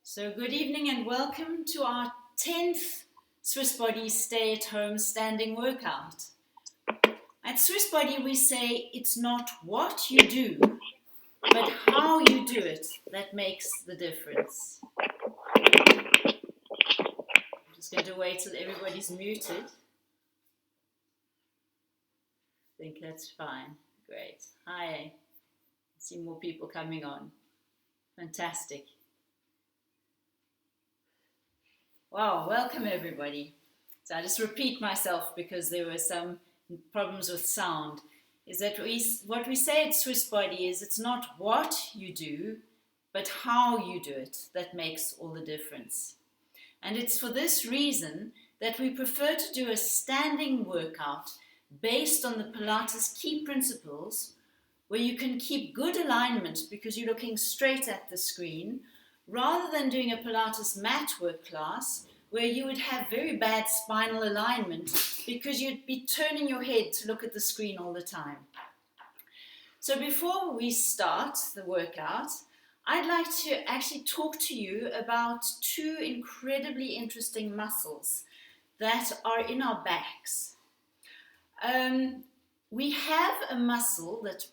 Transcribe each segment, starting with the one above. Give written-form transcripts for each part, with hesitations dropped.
So good evening and welcome to our 10th Swissbody stay-at-home standing workout. At Swissbody we say it's not what you do, but how you do it that makes the difference. I'm just going to wait till everybody's muted. I think that's fine. Great. Hi. I see more people coming on. Fantastic. Wow, welcome everybody. So I just repeat myself because there were some problems with sound. Is that what we say at Swissbody is it's not what you do, but how you do it that makes all the difference. And it's for this reason that we prefer to do a standing workout based on the Pilates key principles, where you can keep good alignment because you're looking straight at the screen, rather than doing a Pilates mat work class where you would have very bad spinal alignment because you'd be turning your head to look at the screen all the time. So before we start the workout, I'd like to actually talk to you about two incredibly interesting muscles that are in our backs. We have a muscle that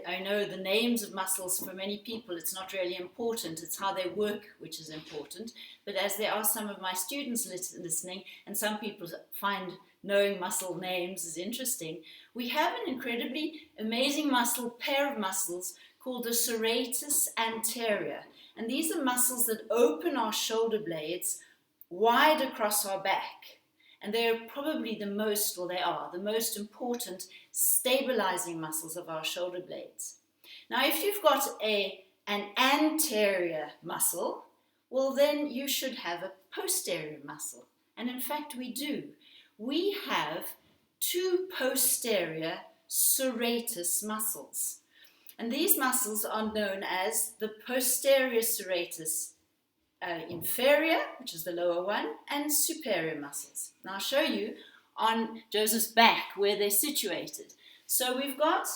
I know the names of muscles for many people, it's not really important. It's how they work which is important. But as there are some of my students listening, and some people find knowing muscle names is interesting, we have an incredibly amazing pair of muscles called the Serratus Anterior. And these are muscles that open our shoulder blades wide across our back. And they are probably the most important stabilizing muscles of our shoulder blades. Now, if you've got an anterior muscle, well, then you should have a posterior muscle. And in fact, we do. We have two posterior serratus muscles. And these muscles are known as the Posterior Serratus inferior, which is the lower one, and superior muscles. Now I'll show you on Joseph's back where they're situated. So we've got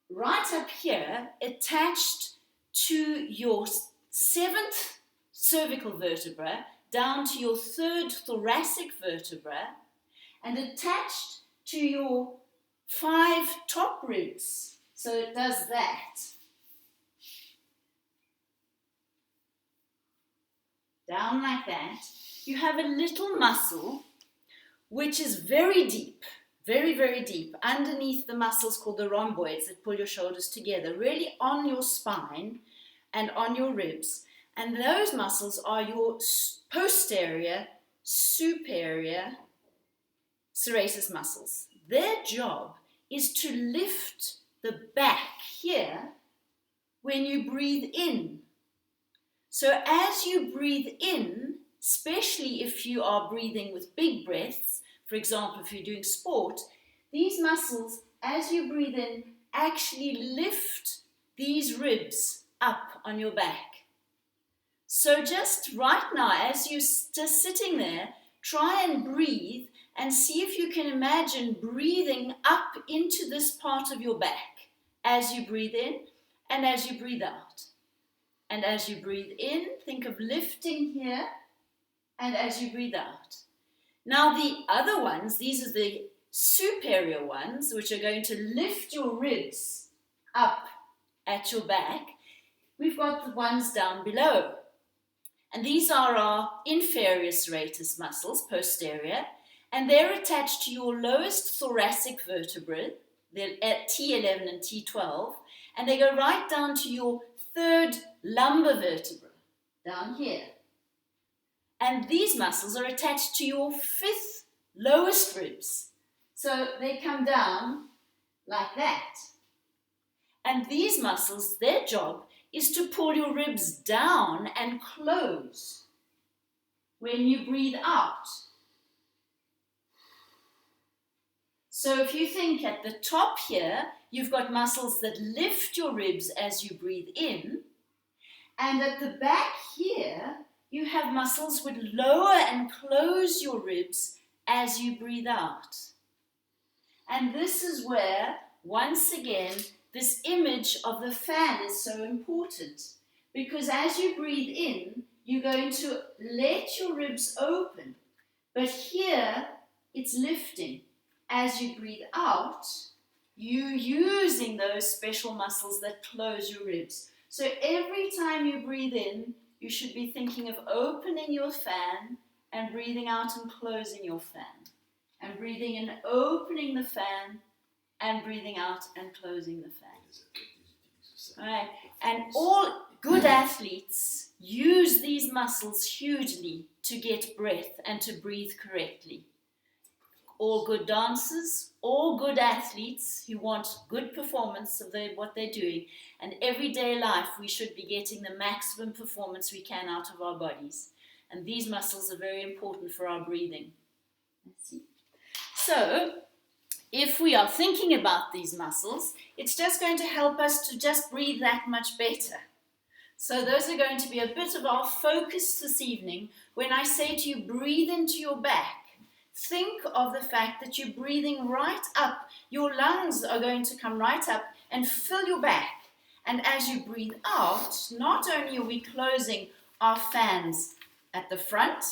right up here attached to your 7th cervical vertebra down to your 3rd thoracic vertebra and attached to your 5 top ribs. So it does that. Down like that, you have a little muscle which is very deep, very, very deep, underneath the muscles called the rhomboids that pull your shoulders together, really on your spine and on your ribs. And those muscles are your posterior, superior serratus muscles. Their job is to lift the back here when you breathe in. So as you breathe in, especially if you are breathing with big breaths, for example, if you're doing sport, these muscles, as you breathe in, actually lift these ribs up on your back. So just right now, as you're just sitting there, try and breathe and see if you can imagine breathing up into this part of your back as you breathe in and as you breathe out. And as you breathe in, think of lifting here, and as you breathe out. Now the other ones, these are the superior ones, which are going to lift your ribs up at your back. We've got the ones down below. And these are our inferior serratus muscles, posterior, and they're attached to your lowest thoracic vertebrae, the T11 and T12, and they go right down to your 3rd lumbar vertebra, down here. And these muscles are attached to your 5th lowest ribs. So they come down like that. And these muscles, their job is to pull your ribs down and close when you breathe out. So if you think at the top here, you've got muscles that lift your ribs as you breathe in. And at the back here, you have muscles which lower and close your ribs as you breathe out. And this is where, once again, this image of the fan is so important. because as you breathe in, you're going to let your ribs open. But here, it's lifting. As you breathe out, you're using those special muscles that close your ribs. So every time you breathe in, you should be thinking of opening your fan and breathing out and closing your fan. And breathing in, opening the fan, and breathing out and closing the fan. All right. And all good athletes use these muscles hugely to get breath and to breathe correctly. All good dancers, all good athletes who want good performance of what they're doing, and everyday life we should be getting the maximum performance we can out of our bodies. And these muscles are very important for our breathing. Let's see. So, if we are thinking about these muscles, it's just going to help us to just breathe that much better. So those are going to be a bit of our focus this evening. When I say to you, breathe into your back, think of the fact that you're breathing right up. Your lungs are going to come right up and fill your back. And as you breathe out, not only are we closing our fans at the front,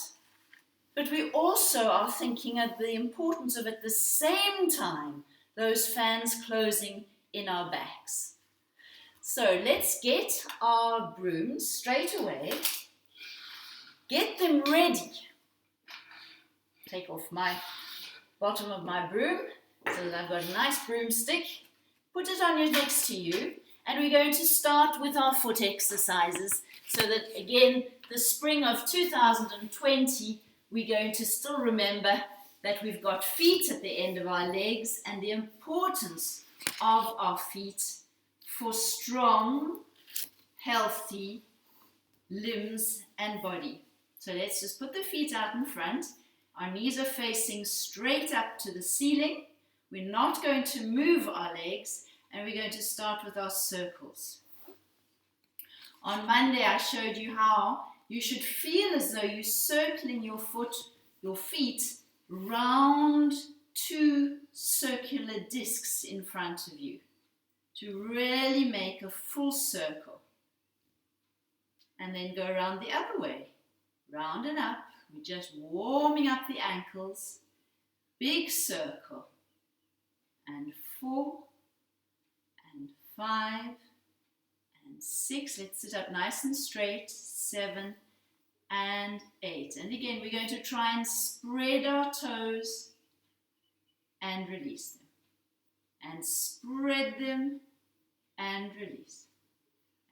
but we also are thinking of the importance of, at the same time, those fans closing in our backs. So let's get our brooms straight away. Get them ready. Take off my bottom of my broom so that I've got a nice broomstick. Put it on your next to you, and we're going to start with our foot exercises so that, again, the spring of 2020, we're going to still remember that we've got feet at the end of our legs and the importance of our feet for strong, healthy limbs and body. So let's just put the feet out in front. Our knees are facing straight up to the ceiling. We're not going to move our legs, and we're going to start with our circles. On Monday, I showed you how you should feel as though you're circling your feet round two circular discs in front of you to really make a full circle. And then go around the other way, round and up. We're just warming up the ankles. Big circle. And 4, and 5, and 6. Let's sit up nice and straight. 7, and 8. And again, we're going to try and spread our toes and release them. And spread them and release.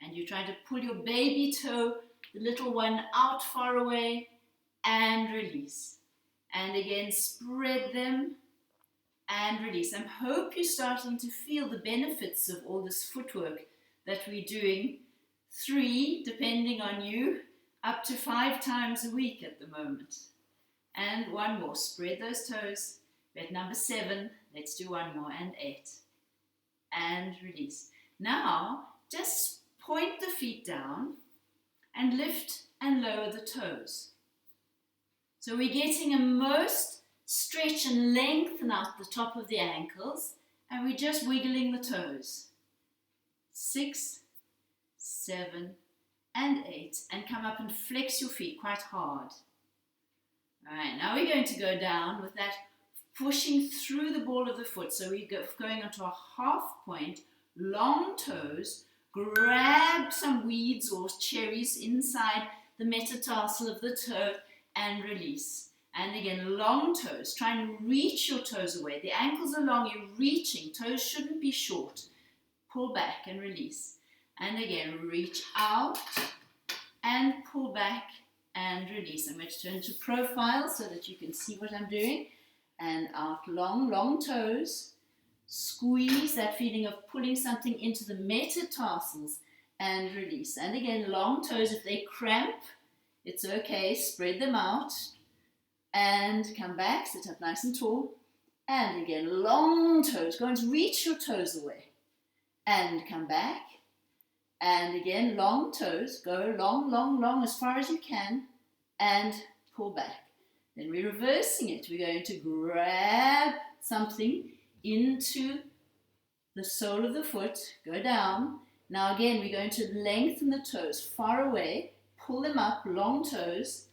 And you're trying to pull your baby toe, the little one, out far away and release. And again, spread them and release. I hope you're starting to feel the benefits of all this footwork that we're doing. 3, depending on you, up to 5 times a week at the moment. And 1 more, spread those toes. We're at number 7, let's do 1 more, and 8. And release. Now, just point the feet down and lift and lower the toes. So we're getting a most stretch and lengthen out the top of the ankles, and we're just wiggling the toes. 6, 7, and 8, and come up and flex your feet quite hard. All right, now we're going to go down with that pushing through the ball of the foot. So we're going onto a half point, long toes, grab some weeds or cherries inside the metatarsal of the toe and release. And again, long toes. Try and reach your toes away. The ankles are long, you're reaching. Toes shouldn't be short. Pull back and release. And again, reach out and pull back and release. I'm going to turn to profile so that you can see what I'm doing. And out, long, long toes. Squeeze, that feeling of pulling something into the metatarsals and release. And again, long toes, if they cramp, it's okay. Spread them out and come back. Sit up nice and tall. And again, long toes. Go and reach your toes away and come back. And again, long toes. Go long, long, long as far as you can and pull back. Then we're reversing it. We're going to grab something into the sole of the foot, go down, Now again, we're going to lengthen the toes far away, pull them up, long toes,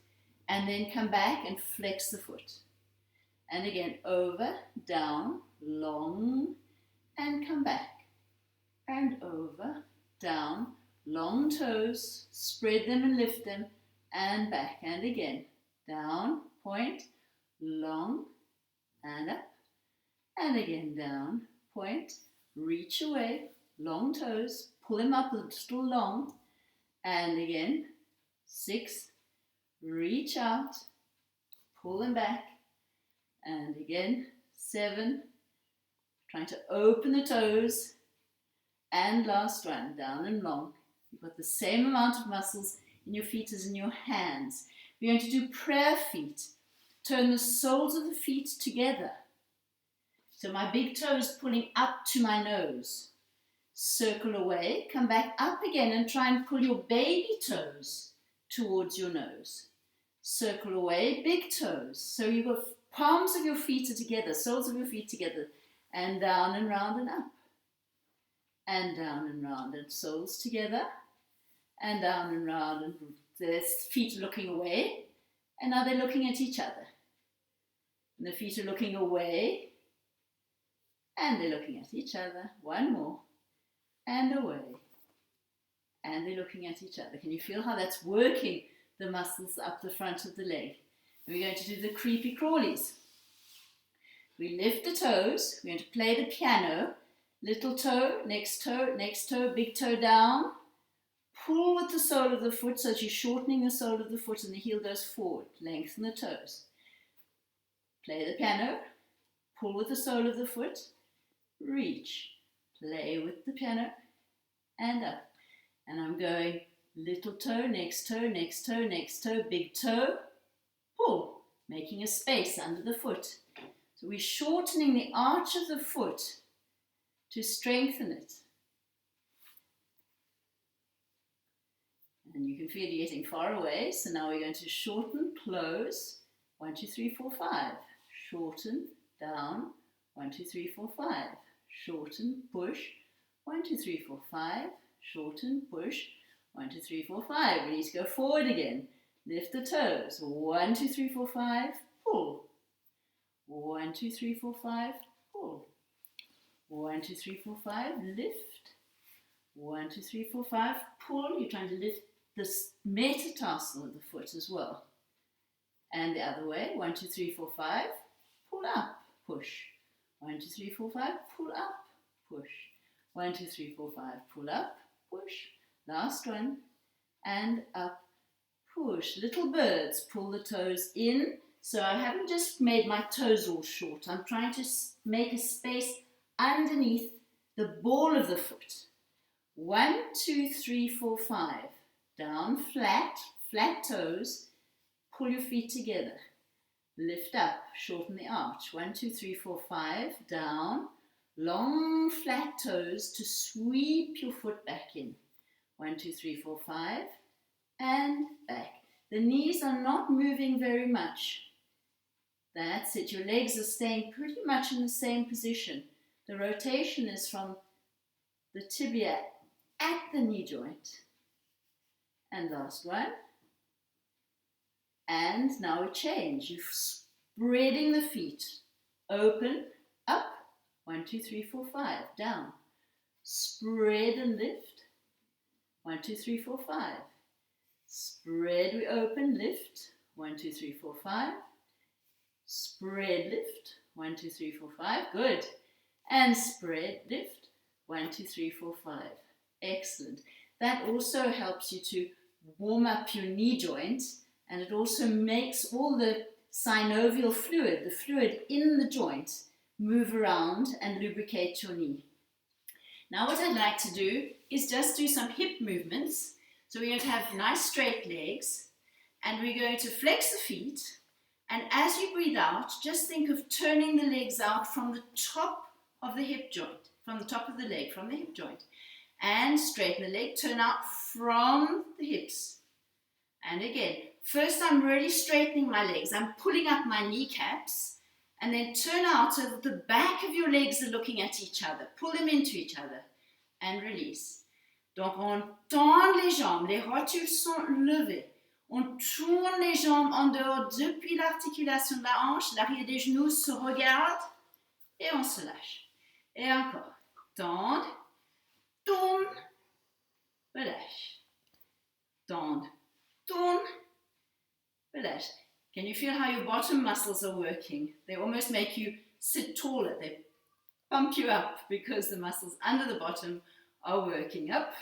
and then come back and flex the foot. And again, over, down, long, and come back. And over, down, long toes, spread them and lift them, and back. And again, down, point, long, and up. And again, down, point, reach away, long toes, pull them up a little long, and again, 6, reach out, pull them back, and again, 7, trying to open the toes, and last one, down and long. You've got the same amount of muscles in your feet as in your hands. We're going to do prayer feet. Turn the soles of the feet together. So my big toe is pulling up to my nose. Circle away, come back up again and try and pull your baby toes towards your nose. Circle away, big toes. So you've got palms of your feet are together, soles of your feet together, and down and round and up. And down and round, and soles together, and down and round, and the feet are looking away, and now they're looking at each other. And the feet are looking away, and they're looking at each other. One more, and away, and they're looking at each other. Can you feel how that's working the muscles up the front of the leg? And we're going to do the Creepy-Crawlies. We lift the toes, we're going to play the piano. Little toe, next toe, big toe down. Pull with the sole of the foot so that you're shortening the sole of the foot and the heel goes forward. Lengthen the toes. Play the piano. Pull with the sole of the foot. Reach. Play with the piano. And up. And I'm going little toe, next toe, next toe, next toe, big toe. Pull. Making a space under the foot. So we're shortening the arch of the foot to strengthen it. And you can feel you're getting far away, so now we're going to shorten, close, 1, 2, 3, 4, 5. Shorten, down, 1, 2, 3, 4, 5. Shorten, push, 1, 2, 3, 4, 5. Shorten, push, 1, 2, 3, 4, 5. We need to go forward again. Lift the toes, 1, 2, 3, 4, 5. Pull. 1, 2, 3, 4, 5. Pull. 1, 2, 3, 4, 5, lift. 1, 2, 3, 4, 5, pull. You're trying to lift the metatarsal of the foot as well. And the other way, 1, 2, 3, 4, 5, pull up, push. 1, 2, 3, 4, 5, pull up, push. 1, 2, 3, 4, 5, pull up, push. Last one, and up, push. Little birds, pull the toes in. So I haven't just made my toes all short. I'm trying to make a space underneath the ball of the foot. 1, 2, 3, 4, 5. Down, flat, flat toes. Pull your feet together. Lift up, shorten the arch. 1, 2, 3, 4, 5. Down, long, flat toes to sweep your foot back in. 1, 2, 3, 4, 5. And back. The knees are not moving very much. That's it. Your legs are staying pretty much in the same position. The rotation is from the tibia at the knee joint. And last one. And now we change. You're spreading the feet. Open, up. 1, 2, 3, 4, 5. Down. Spread and lift. 1, 2, 3, 4, 5. Spread, we open, lift. 1, 2, 3, 4, 5. Spread, lift. 1, 2, 3, 4, 5. Good. And spread, lift. 1, 2, 3, 4, 5. Excellent. That also helps you to warm up your knee joint, and it also makes all the synovial fluid, the fluid in the joint, move around and lubricate your knee. Now what I'd like to do is just do some hip movements. So we're going to have nice straight legs, and we're going to flex the feet, and as you breathe out, just think of turning the legs out from the top of the hip joint, from the top of the leg, from the hip joint, and straighten the leg, turn out from the hips. And again, first I'm really straightening my legs, I'm pulling up my kneecaps, and then turn out so that the back of your legs are looking at each other, pull them into each other, and release. Donc, on tend les jambes, les rotules sont levées. On tourne les jambes en dehors depuis l'articulation de la hanche, l'arrière des genoux se regarde et on se lâche. Et encore, tendre, tourne, relâche. Tendre, tourne, relâche. Can you feel how your bottom muscles are working? They almost make you sit taller. They pump you up because the muscles under the bottom are working. Up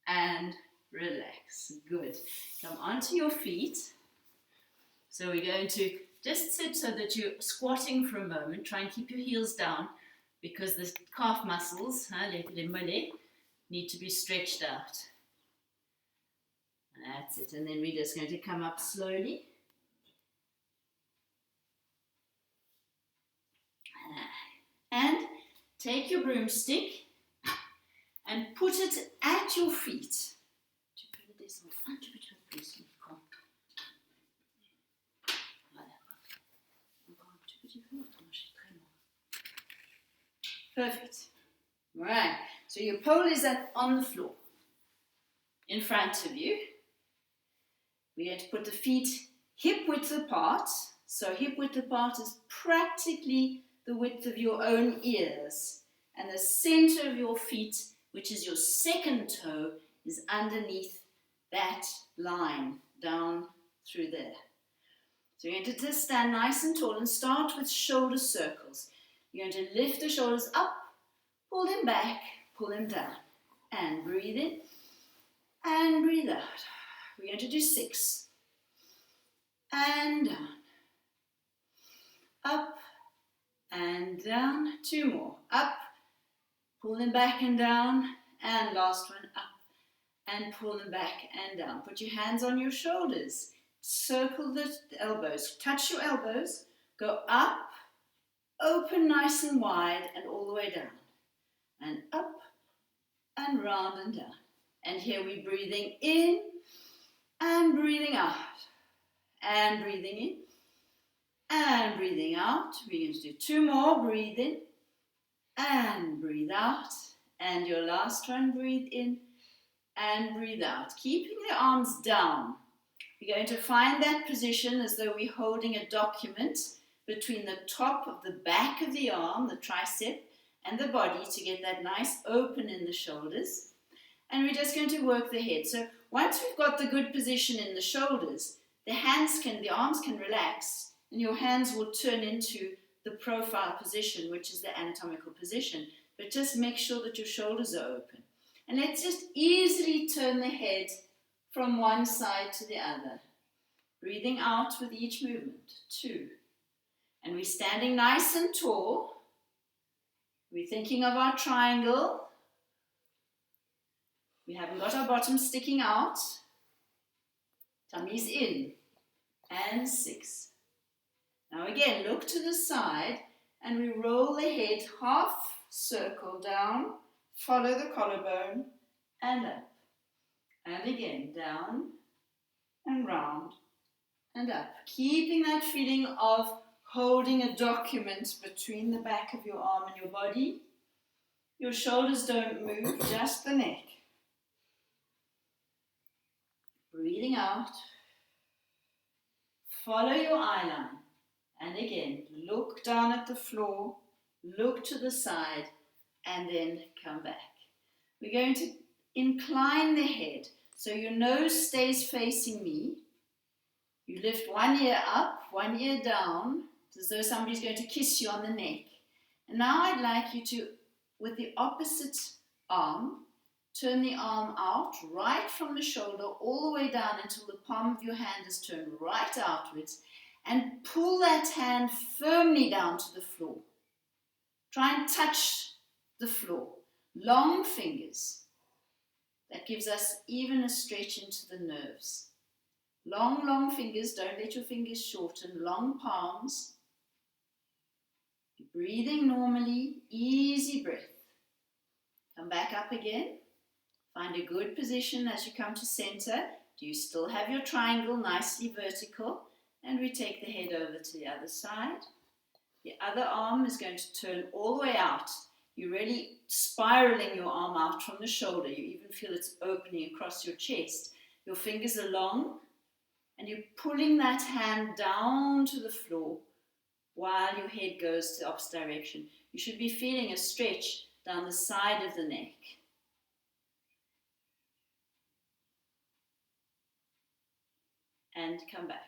and relax. Good. Come onto your feet. So we're going to just sit so that you're squatting for a moment. Try and keep your heels down because the calf muscles, les mollets, need to be stretched out. That's it. And then we're just going to come up slowly. And take your broomstick and put it at your feet. Tu peux le descendre un petit peu plus, micro. Voilà. Encore un petit peu, autrement je suis très loin. Perfect. All right. So your pole is on the floor in front of you. We're going to put the feet hip width apart. So hip width apart is practically the width of your own ears. And the center of your feet, which is your second toe, is underneath that line, down through there. So you're going to just stand nice and tall and start with shoulder circles. You're going to lift the shoulders up, pull them back, pull them down. And breathe in and breathe out. We're going to do 6. And down. Up and down. 2 more. Up, pull them back and down. And last one, up and pull them back and down. Put your hands on your shoulders. Circle the elbows. Touch your elbows. Go up, open nice and wide and all the way down. And up and round and down. And here we're breathing in and breathing out. And breathing in and breathing out. We're going to do 2 more. Breathe in and breathe out. And your last one, breathe in and breathe out. Keeping the arms down. We're going to find that position as though we're holding a document between the top of the back of the arm, the tricep, and the body to get that nice open in the shoulders. And we're just going to work the head. So once we've got the good position in the shoulders, the arms can relax, and your hands will turn into the profile position, which is the anatomical position. But just make sure that your shoulders are open. And let's just easily turn the head from one side to the other. Breathing out with each movement. 2. And we're standing nice and tall. We're thinking of our triangle. We haven't got our bottom sticking out. Tummy's in. And 6. Now again, look to the side and we roll the head half circle down, follow the collarbone and up. And again, down and round and up. Keeping that feeling of holding a document between the back of your arm and your body. Your shoulders don't move, just the neck. Breathing out. Follow your eye line. And again, look down at the floor, look to the side, and then come back. We're going to incline the head so your nose stays facing me. You lift one ear up, one ear down, as though somebody's going to kiss you on the neck. And now I'd like you to, with the opposite arm, turn the arm out right from the shoulder all the way down until the palm of your hand is turned right outwards, and pull that hand firmly down to the floor. Try and touch the floor. Long fingers. That gives us even a stretch into the nerves. Long, long fingers. Don't let your fingers shorten. Long palms. Breathing normally. Easy breath. Come back up again. Find a good position as you come to center. Do you still have your triangle nicely vertical? And we take the head over to the other side. The other arm is going to turn all the way out. You're really spiraling your arm out from the shoulder. You even feel it's opening across your chest. Your fingers are long, and you're pulling that hand down to the floor while your head goes the opposite direction. You should be feeling a stretch down the side of the neck. And come back.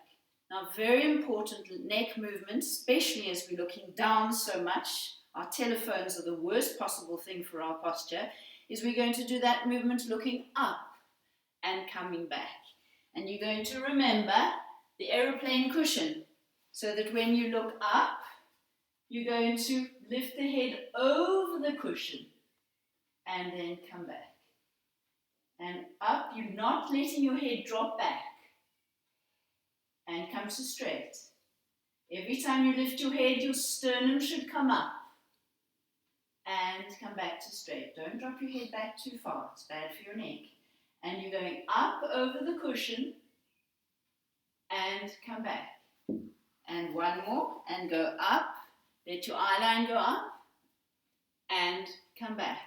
Now, very important neck movement, especially as we're looking down so much. Our telephones are the worst possible thing for our posture, is we're going to do that movement looking up and coming back. And you're going to remember the aeroplane cushion, so that when you look up, you're going to lift the head over the cushion and then come back. And up, you're not letting your head drop back. And come to straight. Every time you lift your head, your sternum should come up. And come back to straight. Don't drop your head back too far. It's bad for your neck. And you're going up over the cushion and come back. And one more and go up. Let your eye line go up and come back.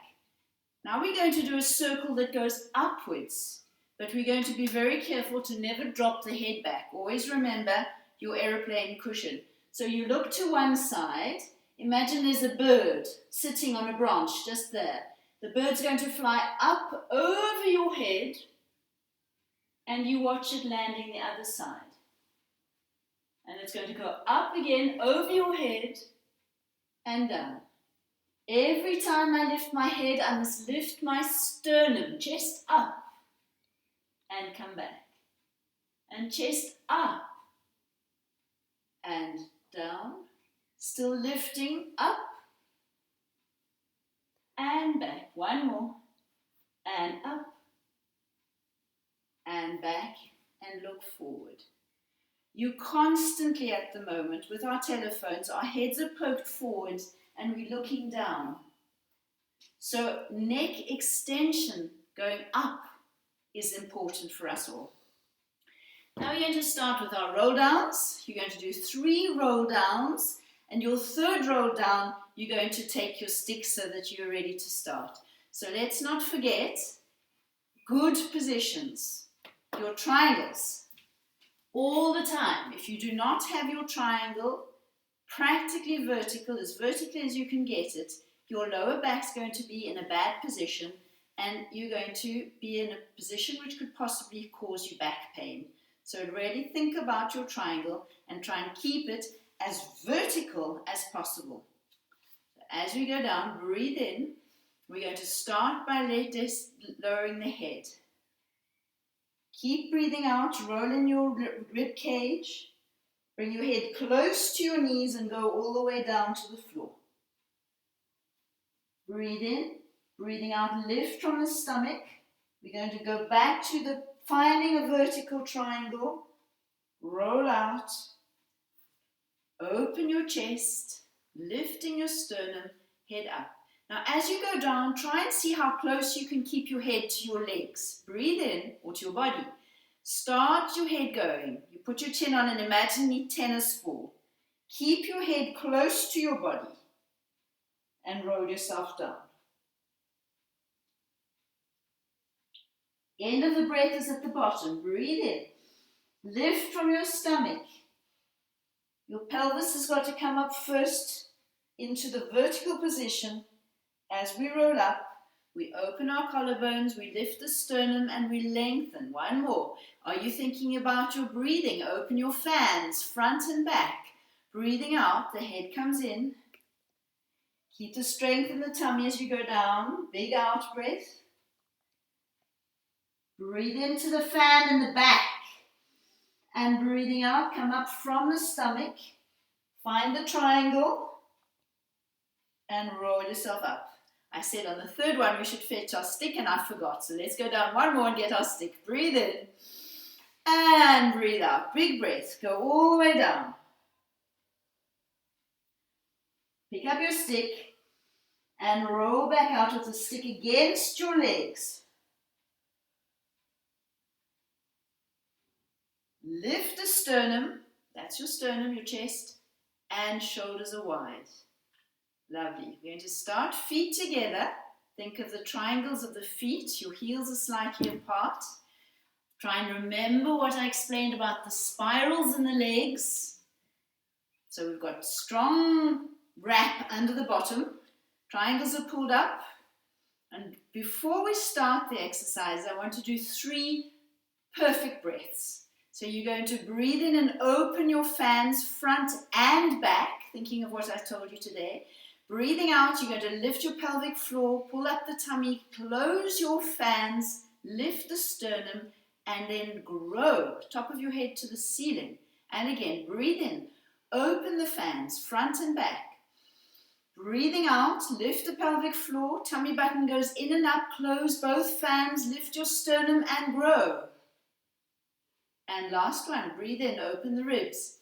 Now we're going to do a circle that goes upwards. But we're going to be very careful to never drop the head back. Always remember your aeroplane cushion. So you look to one side. Imagine there's a bird sitting on a branch just there. The bird's going to fly up over your head and you watch it landing the other side. And it's going to go up again over your head and down. Every time I lift my head, I must lift my sternum, chest up. And come back. And chest up. And down. Still lifting up. And back. One more. And up. And back. And look forward. You constantly at the moment with our telephones, our heads are poked forward and we're looking down. So neck extension going up is important for us all. Now we're going to start with our roll downs. You're going to do 3 roll downs, and your third roll down, you're going to take your stick so that you're ready to start. So let's not forget, good positions, your triangles, all the time. If you do not have your triangle practically vertical as you can get it, your lower back's going to be in a bad position, and you're going to be in a position which could possibly cause you back pain. So really think about your triangle and try and keep it as vertical as possible. So as we go down, breathe in. We're going to start by lowering the head. Keep breathing out, roll in your rib cage. Bring your head close to your knees and go all the way down to the floor. Breathe in. Breathing out, lift from the stomach. We're going to go back to finding a vertical triangle. Roll out. Open your chest, lifting your sternum, head up. Now as you go down, try and see how close you can keep your head to your legs. Breathe in, or to your body. Start your head going. You put your chin on an imaginary tennis ball. Keep your head close to your body and roll yourself down. End of the breath is at the bottom. Breathe in. Lift from your stomach. Your pelvis has got to come up first into the vertical position. As we roll up, we open our collarbones, we lift the sternum, and we lengthen. One more. Are you thinking about your breathing? Open your fans, front and back. Breathing out, the head comes in. Keep the strength in the tummy as you go down. Big out breath. Breathe into the fan in the back. And breathing out, come up from the stomach. Find the triangle. And roll yourself up. I said on the third one we should fetch our stick and I forgot. So let's go down one more and get our stick. Breathe in. And breathe out. Big breath. Go all the way down. Pick up your stick. And roll back out with the stick against your legs. Lift the sternum, that's your sternum, your chest, and shoulders are wide. Lovely. We're going to start feet together. Think of the triangles of the feet. Your heels are slightly apart. Try and remember what I explained about the spirals in the legs. So we've got strong wrap under the bottom. Triangles are pulled up. And before we start the exercise, I want to do 3 perfect breaths. So you're going to breathe in and open your fans front and back, thinking of what I told you today. Breathing out, you're going to lift your pelvic floor, pull up the tummy, close your fans, lift the sternum, and then grow, top of your head to the ceiling. And again, breathe in, open the fans, front and back. Breathing out, lift the pelvic floor, tummy button goes in and up, close both fans, lift your sternum and grow. And last one, breathe in, open the ribs.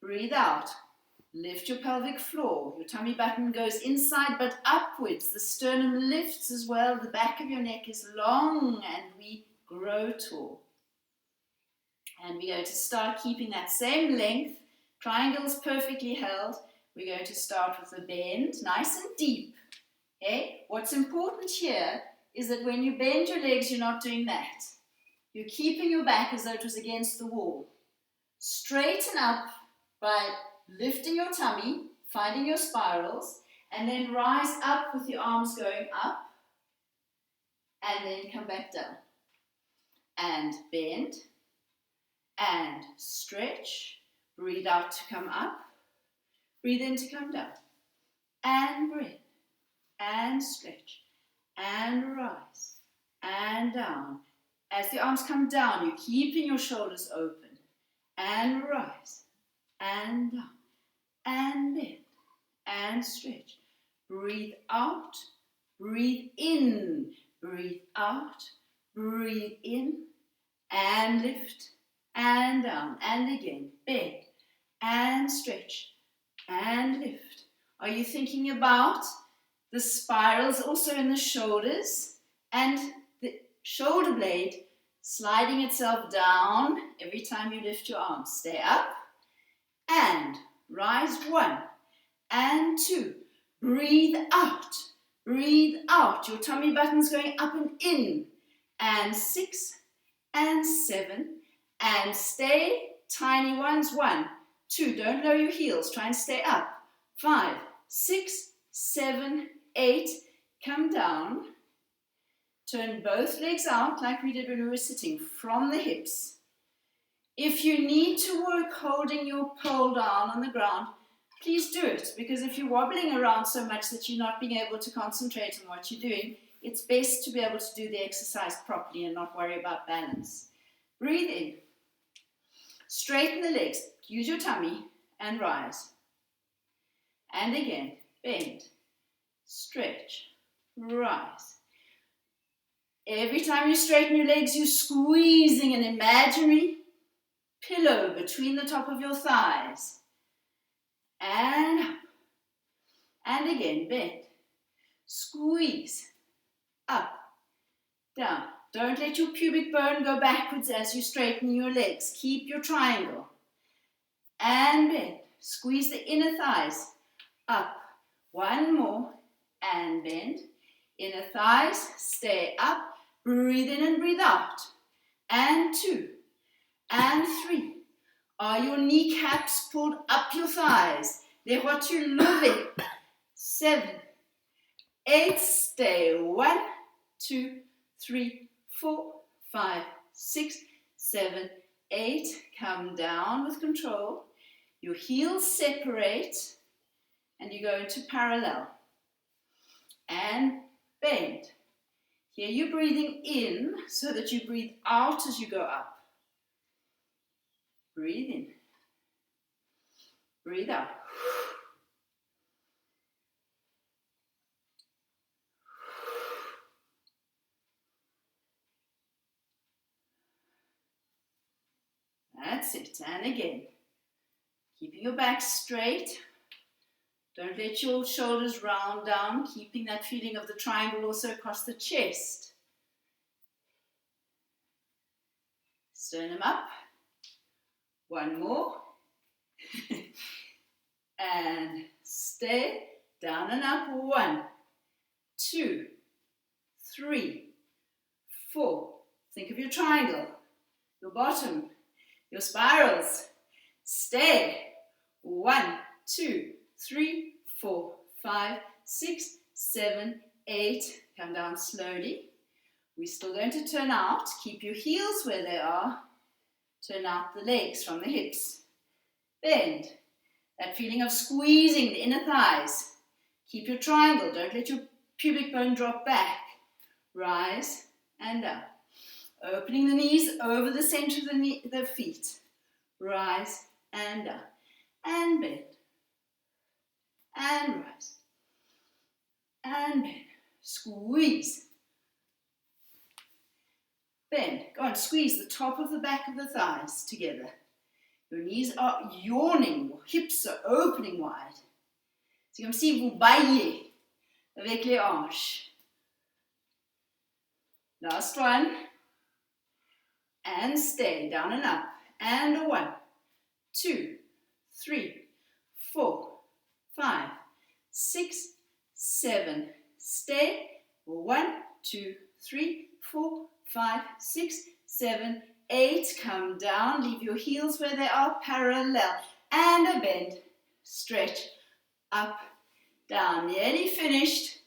Breathe out, lift your pelvic floor. Your tummy button goes inside but upwards. The sternum lifts as well. The back of your neck is long and we grow tall. And we're going to start keeping that same length. Triangles perfectly held. We're going to start with a bend, nice and deep. Okay? What's important here is that when you bend your legs, you're not doing that. You're keeping your back as though it was against the wall. Straighten up by lifting your tummy, finding your spirals, and then rise up with your arms going up, and then come back down. And bend, and stretch. Breathe out to come up. Breathe in to come down. And breathe, and stretch, and rise, and down. As the arms come down, you're keeping your shoulders open. And rise, and down, and bend, and stretch. Breathe out, breathe in, breathe out, breathe in, and lift, and down, and again, bend, and stretch, and lift. Are you thinking about the spirals also in the shoulders and the shoulder blade sliding itself down every time you lift your arms? Stay up and rise 1 and 2. Breathe out. Breathe out. Your tummy button's going up and in. And 6 and 7 and stay. Tiny ones. 1, 2. Don't lower your heels. Try and stay up. 5, 6, 7, 8. Come down. Turn both legs out like we did when we were sitting from the hips. If you need to work holding your pole down on the ground, please do it, because if you're wobbling around so much that you're not being able to concentrate on what you're doing, it's best to be able to do the exercise properly and not worry about balance. Breathe in. Straighten the legs. Use your tummy and rise. And again, bend, stretch, rise. Every time you straighten your legs, you're squeezing an imaginary pillow between the top of your thighs. And up. And again, bend. Squeeze. Up. Down. Don't let your pubic bone go backwards as you straighten your legs. Keep your triangle. And bend. Squeeze the inner thighs. Up. 1 more. And bend. Inner thighs. Stay up. Breathe in and breathe out. And 2. And 3. Are your kneecaps pulled up your thighs? Les rotules levées. 7, 8. Stay. 1, 2, 3, 4, 5, 6, 7, 8. Come down with control. Your heels separate. And you go into parallel. And bend. Here you're breathing in so that you breathe out as you go up. Breathe in. Breathe out. That's it. And again. Keeping your back straight. Don't let your shoulders round down. Keeping that feeling of the triangle also across the chest. Sternum up. 1 more. And stay, down and up, 1, 2, 3, 4. Think of your triangle, your bottom, your spirals. Stay, 1, 2, 3, 4, 5, 6, 7, 8. Come down slowly. We're still going to turn out. Keep your heels where they are. Turn out the legs from the hips. Bend. That feeling of squeezing the inner thighs. Keep your triangle. Don't let your pubic bone drop back. Rise and up. Opening the knees over the center of the feet. Rise and up. And bend. And rise. And bend. Squeeze. Bend. Go on, squeeze the top of the back of the thighs together. Your knees are yawning, your hips are opening wide. C'est comme si vous baillez avec les hanches. Last one. And stay, down and up. And 1, 2, 3, 4, 5, 6, 7. Stay. 1, 2, 3, 4, 5, 6, 7, 8. Come down. Leave your heels where they are, parallel. And a bend. Stretch. Up, down. Nearly finished.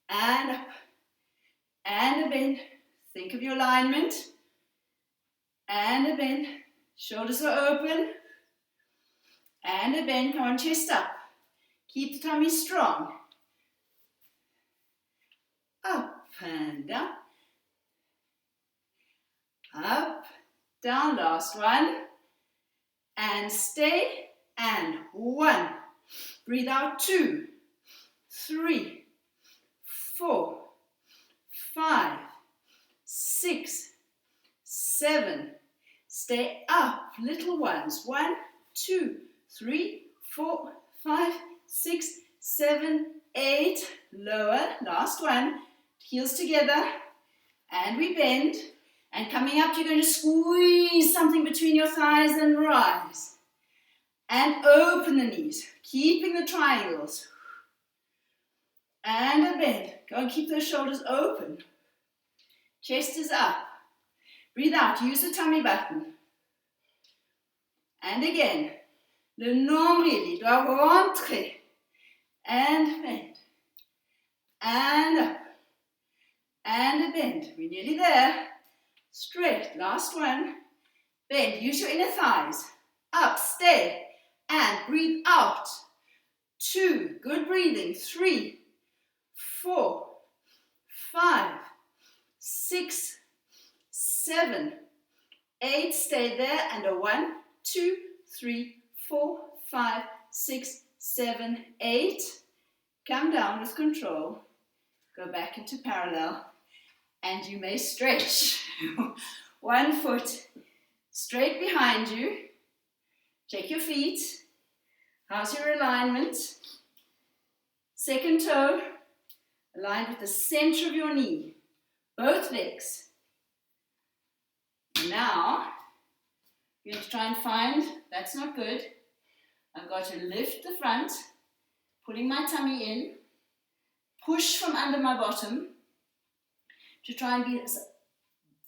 And up. And a bend. Think of your alignment. And a bend. Shoulders are open. And a bend. Come on, chest up. Keep the tummy strong. Up and down. Up, down, last one. And stay. And 1. Breathe out, 2, 3, 4, 5, 6, 7. Stay up, little ones. 1, 2, 3, 4, 5, 6, 7, 8. Lower, last one. Heels together. And we bend. And coming up, you're going to squeeze something between your thighs and rise. And open the knees, keeping the triangles. And a bend. Go and keep those shoulders open. Chest is up. Breathe out, use the tummy button. And again, le nombril, il doit rentrer. And bend. And up. And a bend. We're nearly there. Straight. Last one. Bend. Use your inner thighs. Up. Stay. And breathe out. 2. Good breathing. 3, 4, 5, 6, 7, 8. Stay there. And a 1, 2, 3, 4, 5, 6, 7, 8. Come down with control. Go back into parallel. And you may stretch. 1 foot straight behind you. Check your feet. How's your alignment? Second toe aligned with the center of your knee. Both legs. Now, you're going to try and find, that's not good. I've got to lift the front, pulling my tummy in, push from under my bottom, to try and be as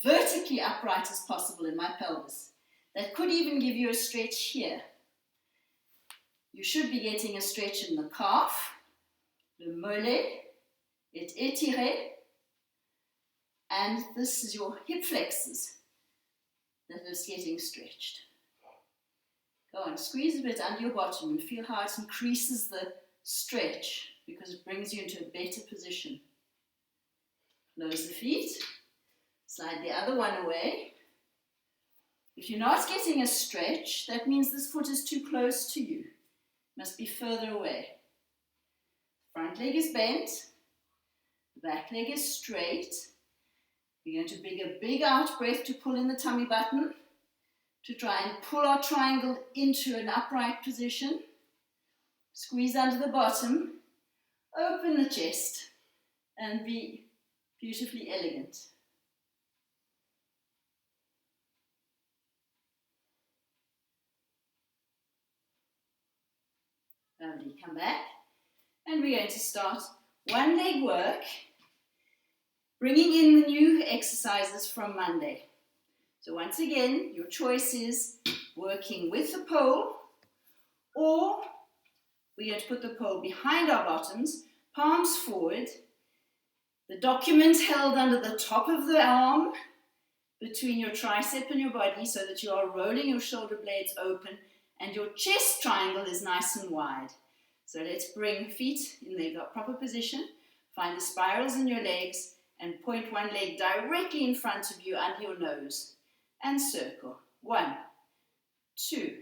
vertically upright as possible in my pelvis. That could even give you a stretch here. You should be getting a stretch in the calf, le mollet, est étiré, and this is your hip flexors that is getting stretched. Go on, squeeze a bit under your bottom and feel how it increases the stretch because it brings you into a better position. Close the feet, slide the other one away. If you're not getting a stretch, that means this foot is too close to you. It must be further away. Front leg is bent, the back leg is straight. We're going to bring a big out breath to pull in the tummy button, to try and pull our triangle into an upright position. Squeeze under the bottom, open the chest, and be beautifully elegant. Lovely. Come back. And we're going to start one leg work, bringing in the new exercises from Monday. So once again, your choice is working with the pole, or we're going to put the pole behind our bottoms, palms forward, the document held under the top of the arm, between your tricep and your body, so that you are rolling your shoulder blades open and your chest triangle is nice and wide. So let's bring feet in their proper position, find the spirals in your legs, and point one leg directly in front of you under your nose, and circle. 1, 2,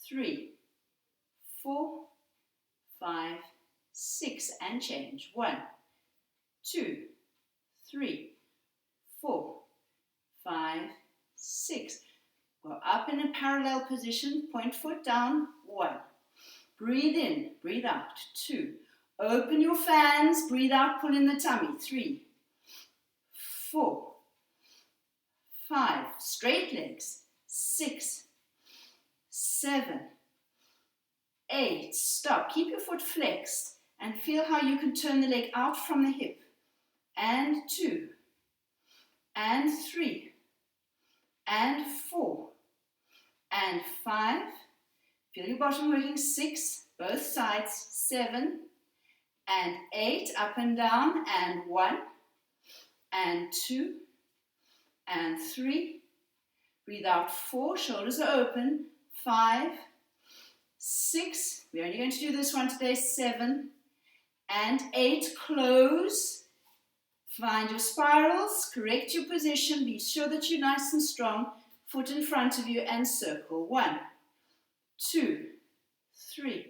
3, 4, 5, 6, and change. 1, 2, 3, 4, 5, 6. Go up in a parallel position, point foot down. 1. Breathe in, breathe out. 2. Open your fans, breathe out, pull in the tummy. 3, 4, 5. Straight legs. 6, 7, 8. Stop. Keep your foot flexed and feel how you can turn the leg out from the hip. And 2, and 3, and 4, and 5. Feel your bottom working. 6, both sides. 7, and 8, up and down, and 1, and 2, and 3. Breathe out. 4, shoulders are open. 5, 6, we're only going to do this one today. 7, and 8, close. Find your spirals, correct your position, be sure that you're nice and strong. Foot in front of you and circle. 1, 2, 3,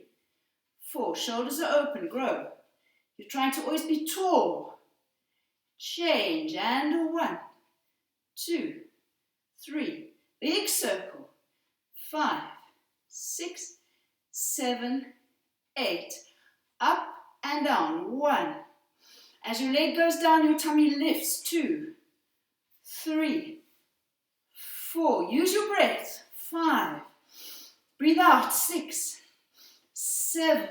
4. Shoulders are open, grow. You're trying to always be tall. Change, and 1, 2, 3. Big circle. 5, 6, 7, 8. Up and down. 1. As your leg goes down, your tummy lifts. 2, 3, 4. Use your breath. 5. Breathe out. 6, 7,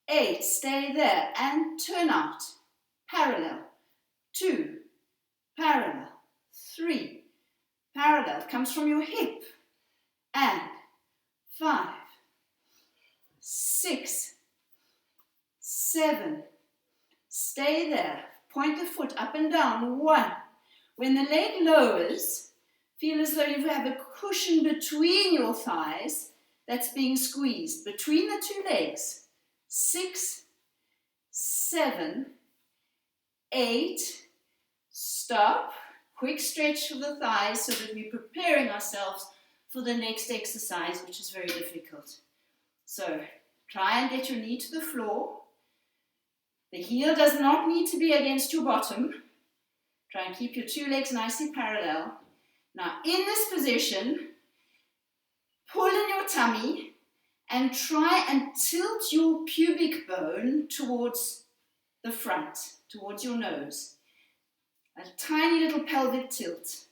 8. Stay there and turn out. Parallel. 2, parallel. 3, parallel. It comes from your hip. And 5, 6, 7. Stay there. Point the foot up and down. 1. When the leg lowers, feel as though you have a cushion between your thighs that's being squeezed. Between the two legs. 6, 7, 8. Stop. Quick stretch for the thighs so that we're preparing ourselves for the next exercise, which is very difficult. So try and get your knee to the floor. The heel does not need to be against your bottom. Try and keep your two legs nicely parallel. Now in this position, pull in your tummy and try and tilt your pubic bone towards the front, towards your nose. A tiny little pelvic tilt.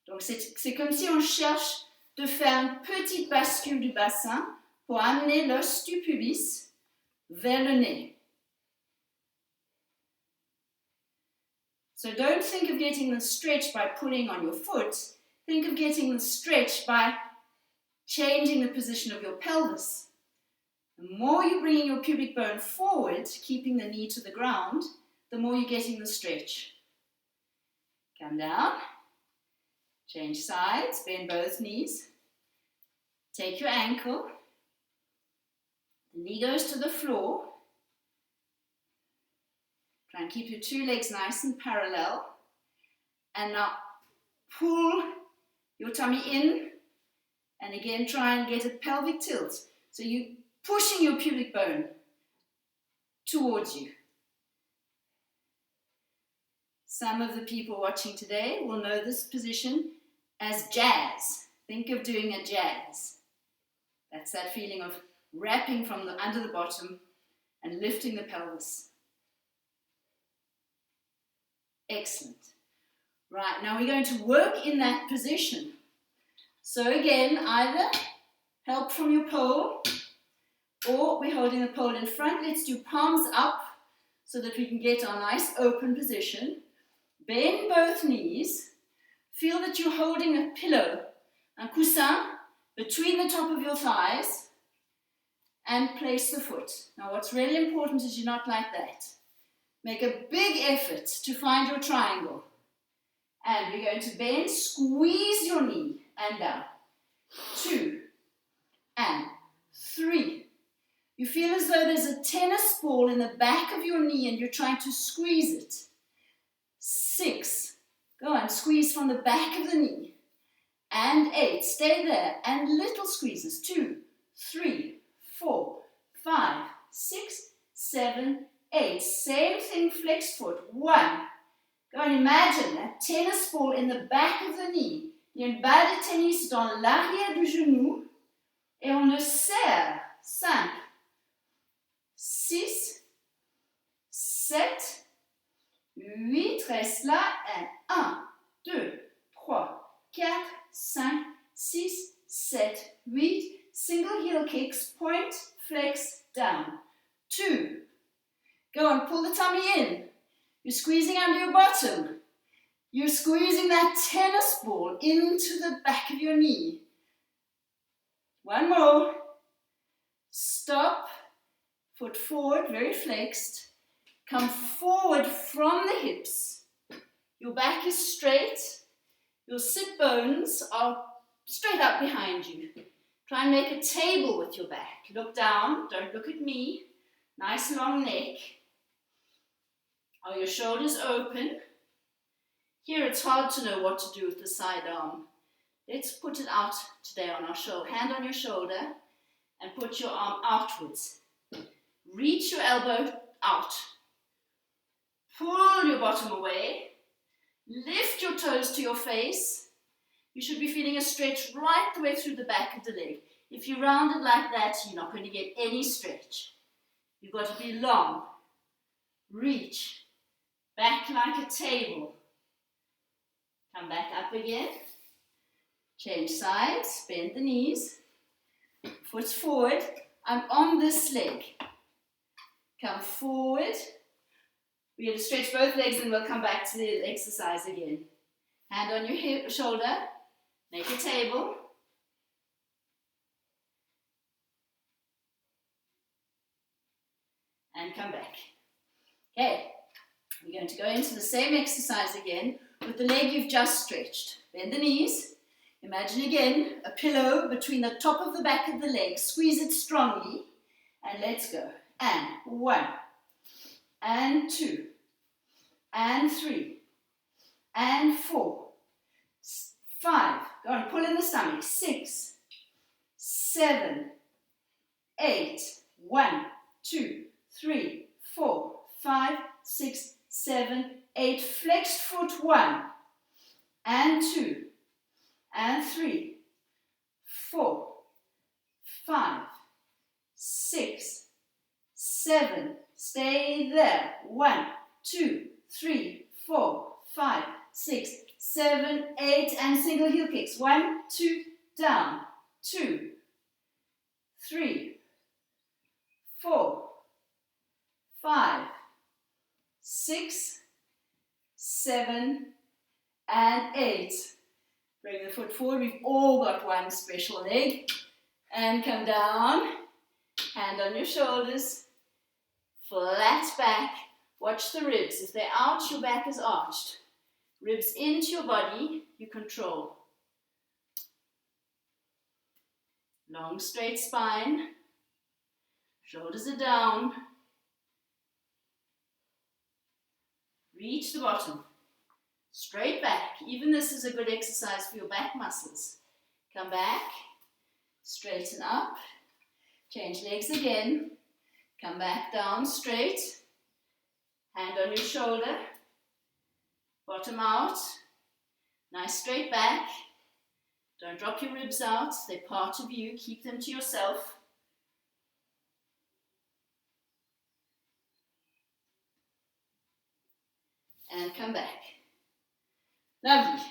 Donc c'est comme si on cherche de faire une petite bascule du bassin pour amener l'os du pubis vers le nez. So don't think of getting the stretch by pulling on your foot. Think of getting the stretch by changing the position of your pelvis. The more you're bringing your pubic bone forward, keeping the knee to the ground, the more you're getting the stretch. Come down. Change sides, bend both knees. Take your ankle. The knee goes to the floor. Try and keep your two legs nice and parallel. And now pull your tummy in. And again, try and get a pelvic tilt. So you're pushing your pubic bone towards you. Some of the people watching today will know this position as jazz. Think of doing a jazz. That's that feeling of wrapping from the under the bottom and lifting the pelvis. Excellent. Right, now we're going to work in that position. So again, either help from your pole, or we're holding the pole in front. Let's do palms up so that we can get our nice open position. Bend both knees. Feel that you're holding a pillow, un coussin, between the top of your thighs, and place the foot. Now what's really important is you're not like that. Make a big effort to find your triangle. And we're going to bend, squeeze your knee and down. 2 and 3. You feel as though there's a tennis ball in the back of your knee and you're trying to squeeze it. 6. Go on, squeeze from the back of the knee. And 8. Stay there. And little squeezes. 2, 3, 4, 5, 6, 7, 8. Same thing, flexed foot. 1. Go and imagine that tennis ball in the back of the knee. Il y a une balle de tennis dans l'arrière du genou et on le serre. 5, 6, 7, 8. Reste là. Et 1, 2, 3, 4, 5, 6, 7, 8. Single heel kicks. Point, flex, down. 2. Go and pull the tummy in. You're squeezing under your bottom. You're squeezing that tennis ball into the back of your knee. 1 more. Stop. Foot forward, very flexed. Come forward from the hips. Your back is straight. Your sit bones are straight up behind you. Try and make a table with your back. Look down. Don't look at me. Nice long neck. Are your shoulders open? Here it's hard to know what to do with the side arm. Let's put it out today on our shoulder. Hand on your shoulder and put your arm outwards. Reach your elbow out. Pull your bottom away. Lift your toes to your face. You should be feeling a stretch right the way through the back of the leg. If you round it like that, you're not going to get any stretch. You've got to be long. Reach. Back like a table. Come back up again. Change sides. Bend the knees. Foot forward. I'm on this leg. Come forward. We're going to stretch both legs and we'll come back to the exercise again. Hand on your hip, shoulder. Make a table. And come back. Okay. We're going to go into the same exercise again with the leg you've just stretched. Bend the knees. Imagine again a pillow between the top of the back of the leg. Squeeze it strongly. And let's go. And 1. And 2. And 3. And 4. 5. Go and pull in the stomach. 6. 7. 8. 1, 2, 3, 4, 5, 6, 7, 8. Flexed foot. 1. And 2. And 3. 4. 5. 6. 7. Stay there. 1, 2, 3, 4, 5, 6, 7, 8. And single heel kicks. 1, 2, down. 2, 3, 4, 5, 6, 7, and 8. Bring the foot forward. We've all got one special leg. And come down. Hand on your shoulders. Flat back. Watch the ribs. If they're out, your back is arched. Ribs into your body, you control. Long straight spine. Shoulders are down. Reach the bottom. Straight back. Even this is a good exercise for your back muscles. Come back. Straighten up. Change legs again. Come back down straight. Hand on your shoulder. Bottom out. Nice straight back. Don't drop your ribs out. They're part of you. Keep them to yourself. And come back. Lovely.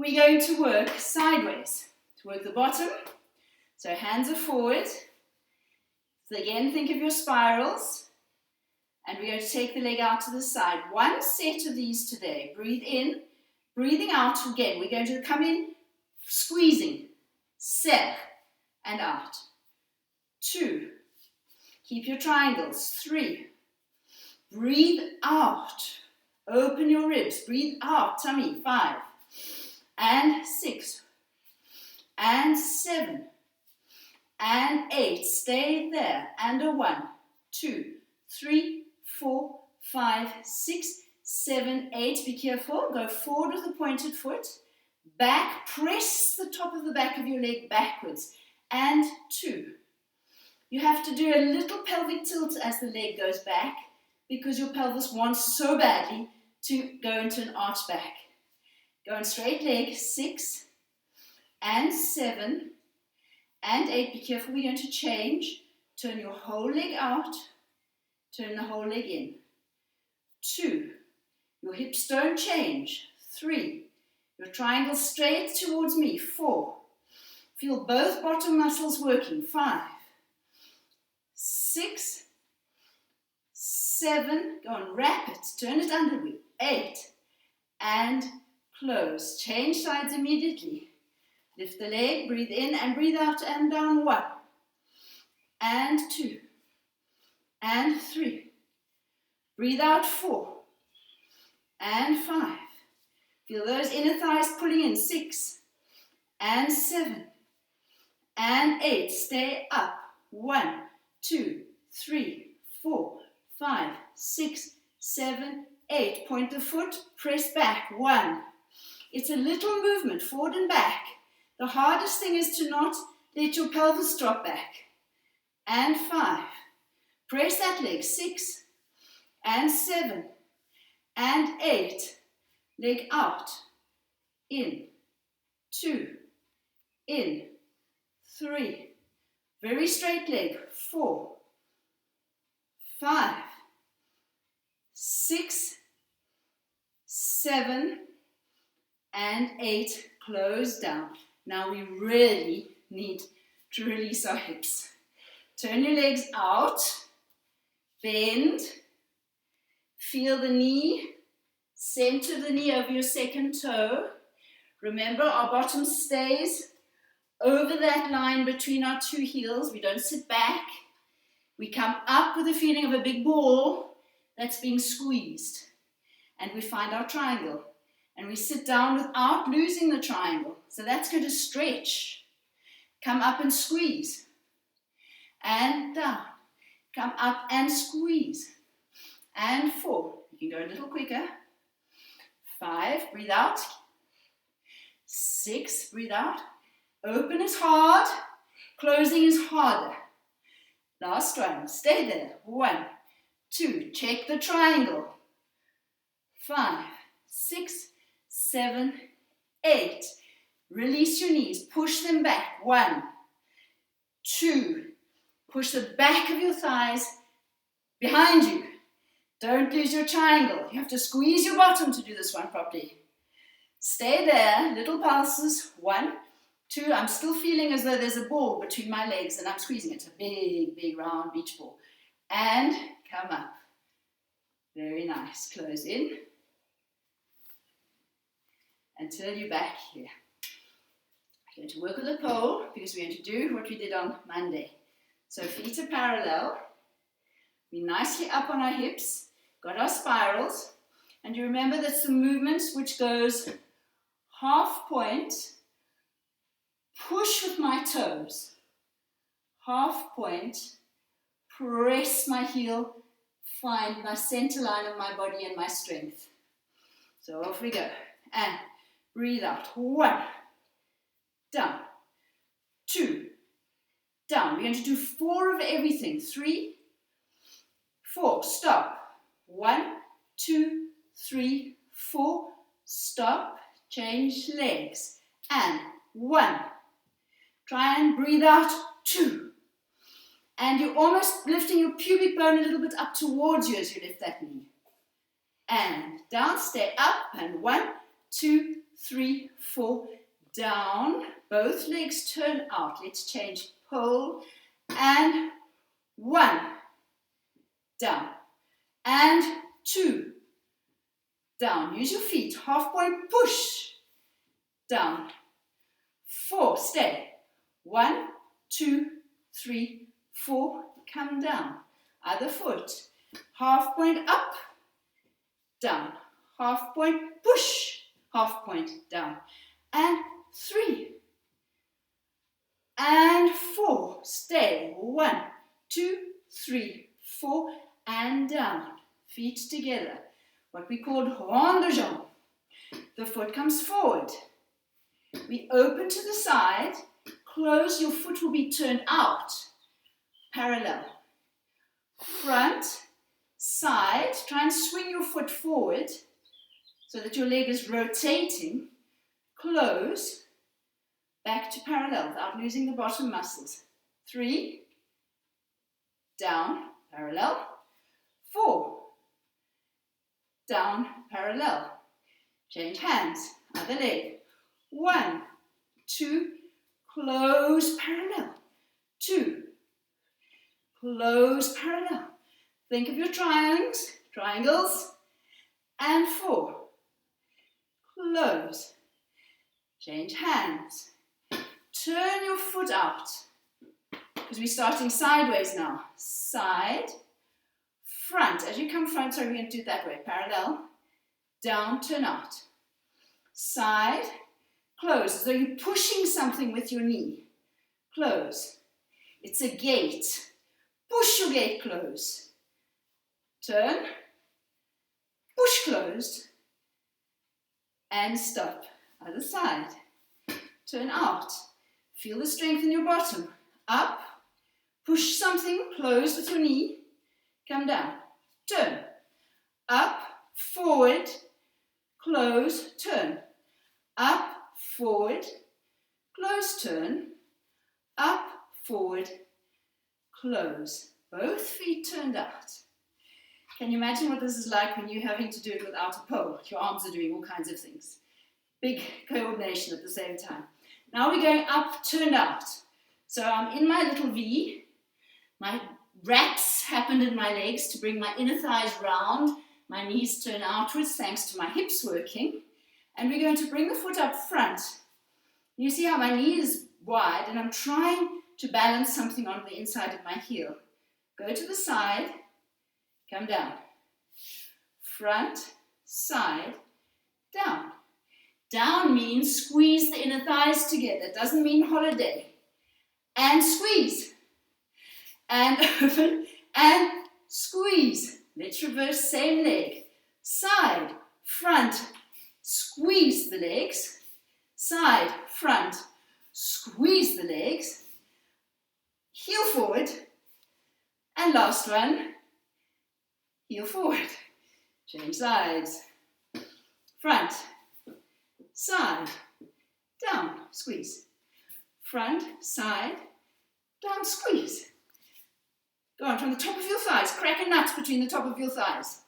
we're going to work sideways. To work the bottom, so hands are forward. So again, think of your spirals. And we're going to take the leg out to the side. One set of these today. Breathe in, breathing out again. We're going to come in, squeezing, serre, and out. 2. Keep your triangles. 3. Breathe out. Open your ribs. Breathe out, tummy. 5. And 6. And 7. And 8. Stay there. And a 1, 2, 3, 4, 5, 6, 7, 8. Be careful. Go forward with the pointed foot. Back. Press the top of the back of your leg backwards. And 2. You have to do a little pelvic tilt as the leg goes back because your pelvis wants so badly to go into an arch back. Go on straight leg. 6 and 7 and 8. Be careful. We're going to change. Turn your whole leg out. Turn the whole leg in. 2. Your hips don't change. 3. Your triangle straight towards me. 4. Feel both bottom muscles working. 5. 6. 7. Go on, wrap it. Turn it underward. 8. And close. Change sides immediately. Lift the leg. Breathe in and breathe out and down. 1. And 2. And 3. Breathe out. 4. And 5. Feel those inner thighs pulling in. 6. And 7. And 8. Stay up. 1, 2, 3, 4, 5, 6, 7, 8. Point the foot. Press back. 1. It's a little movement forward and back. The hardest thing is to not let your pelvis drop back. And 5. Press that leg. 6 and 7 and 8. Leg out. In. 2. In. 3. Very straight leg. 4. 5. 6. 7 and 8. Close down. Now we really need to release our hips. Turn your legs out. Bend. Feel the knee. Center the knee over your second toe. Remember, our bottom stays over that line between our two heels. We don't sit back. We come up with the feeling of a big ball that's being squeezed. And we find our triangle. And we sit down without losing the triangle. So that's going to stretch. Come up and squeeze. And down. Come up and squeeze. And 4. You can go a little quicker. 5. Breathe out. 6. Breathe out. Open is hard. Closing is harder. Last one. Stay there. 1, 2. Check the triangle. 5, 6, 7, 8. Release your knees. Push them back. 1, 2. Push the back of your thighs behind you. Don't lose your triangle. You have to squeeze your bottom to do this one properly. Stay there. Little pulses. 1, 2. I'm still feeling as though there's a ball between my legs and I'm squeezing it. A big, big round beach ball. And come up. Very nice. Close in. Until you're back here. I'm going to work with the pole because we're going to do what we did on Monday. So feet are parallel. We're nicely up on our hips. Got our spirals. And you remember that's the movement which goes half point, push with my toes, half point, press my heel, find my center line of my body and my strength. So off we go. And breathe out. 1, down, 2, down. We're going to do 4 of everything. 3, 4, stop. 1, 2, 3, 4, stop, change legs. And 1. Try and breathe out. 2. And you're almost lifting your pubic bone a little bit up towards you as you lift that knee. And down, stay up. And 1, 2, 3, 4, down. Both legs turn out. Let's change pole. And 1, down. And 2, down. Use your feet. Half point, push. Down. 4, stay. 1, 2, 3, 4, come down. Other foot. Half point up, down. Half point, push. Half point, down. And 3. And 4, stay. 1, 2, 3, 4, and down. Feet together. What we call rond de jambe. The foot comes forward. We open to the side. Close, your foot will be turned out. Parallel. Front, side. Try and swing your foot forward so that your leg is rotating. Close. Back to parallel without losing the bottom muscles. 3. Down, parallel. 4. Down, parallel. Change hands. Other leg. 1, 2, close, parallel. 2, close, parallel. Think of your triangles. And 4, close. Change hands. Turn your foot out, because we're starting sideways now. Side, front. As you come front, sorry, we're going to do it that way. Parallel, down, turn out. Side, close, as though you're pushing something with your knee. Close. It's a gate. Push your gate close. Turn, push closed, and stop. Other side. Turn out. Feel the strength in your bottom. Up, push something, close with your knee, come down. Turn. Up, forward, close, turn. Up, forward, close, turn. Up, forward, close. Both feet turned out. Can you imagine what this is like when you're having to do it without a pole? Your arms are doing all kinds of things. Big coordination at the same time. Now we're going up, turned out. So I'm in my little V. My wraps happened in my legs to bring my inner thighs round. My knees turn outwards thanks to my hips working. And we're going to bring the foot up front. You see how my knee is wide and I'm trying to balance something on the inside of my heel. Go to the side, come down. Front, side, down. Down means squeeze the inner thighs together. It doesn't mean holiday. And squeeze. And open and squeeze. Let's reverse, same leg. Side, front, squeeze the legs. Side, front, squeeze the legs. Heel forward. And last one, heel forward. Change sides. Front, side, down, squeeze. Front, side, down, squeeze. Go on, from the top of your thighs, crack a nut between the top of your thighs.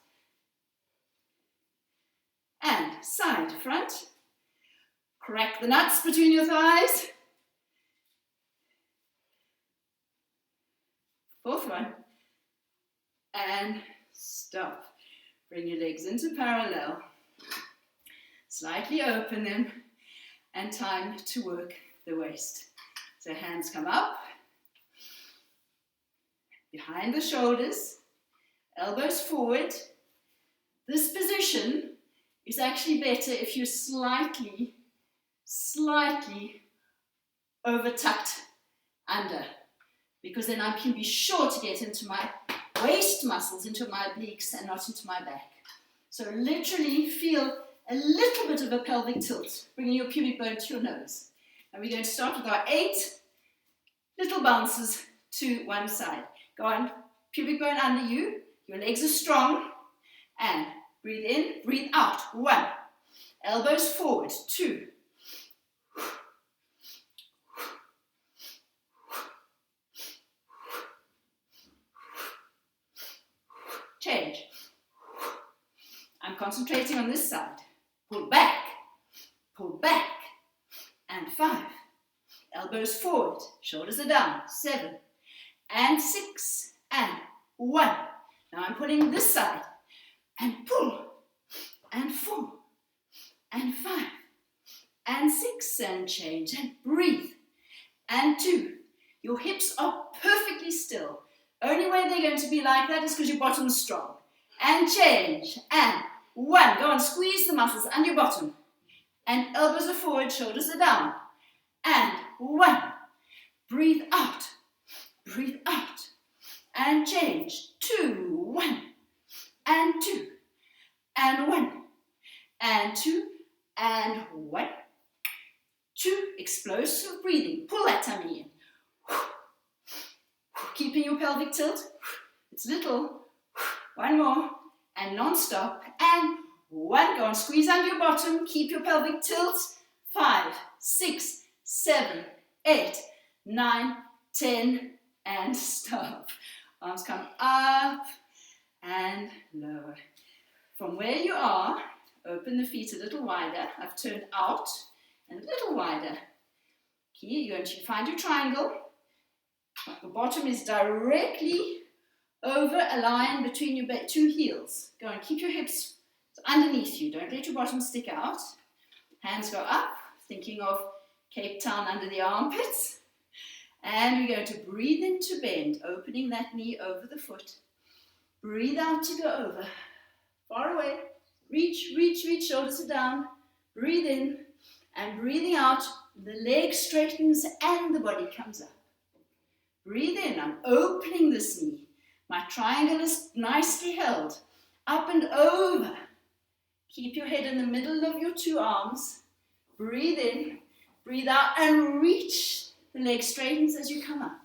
And side, front, crack the nuts between your thighs. Fourth one. And stop. Bring your legs into parallel. Slightly open them, and time to work the waist. So hands come up, behind the shoulders, elbows forward. This position is actually better if you're slightly over tucked under, because then I can be sure to get into my waist muscles, into my obliques and not into my back. So literally feel a little bit of a pelvic tilt, bringing your pubic bone to your nose. And we're going to start with our 8 little bounces to one side. Go on, pubic bone under you, your legs are strong, and breathe in, breathe out. 1, elbows forward. 2, change. I'm concentrating on this side. Pull back. pull back, and 5. Elbows forward, shoulders are down, 7, and 6, and 1. Now I'm pulling this side, and pull, and 4, and 5, and 6, and change, and breathe, and 2. Your hips are perfectly still. Only way they're going to be like that is because your bottom's strong. And change, and 1. Go on, squeeze the muscles and your bottom. And elbows are forward, shoulders are down. And 1. Breathe out, and change. 2, 1, and 2, and 1, and 2, and 1, 2. Explosive breathing. Pull that tummy in. Keeping your pelvic tilt. It's little. 1 more, and non-stop. And 1. Go on, squeeze under your bottom. Keep your pelvic tilt. 5, 6, 7, 8, 9, 10, and stop. Arms come up and lower. From where you are, open the feet a little wider. I've turned out and a little wider. Here, you're going to find your triangle. The bottom is directly over a line between your 2 heels. Go and keep your hips underneath you. Don't let your bottom stick out. Hands go up, thinking of Cape Town under the armpits. And we're going to breathe in to bend, opening that knee over the foot. Breathe out to go over. Far away. Reach, reach, reach, shoulders are down. Breathe in, and breathing out, the leg straightens and the body comes up. Breathe in, I'm opening this knee. My triangle is nicely held. Up and over. Keep your head in the middle of your 2 arms. Breathe in, breathe out, and reach. The leg straightens as you come up.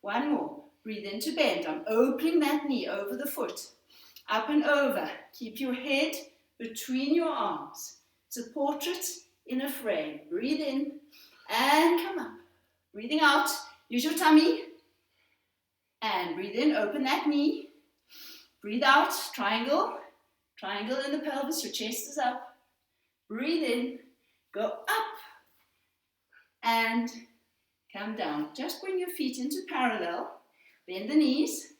1 more. Breathe in to bend. I'm opening that knee over the foot. Up and over. Keep your head between your arms. It's a portrait in a frame. Breathe in and come up. Breathing out. Use your tummy. And breathe in. Open that knee. Breathe out. Triangle. Triangle in the pelvis. Your chest is up. Breathe in. Go up. And come down. Just bring your feet into parallel. Bend the knees.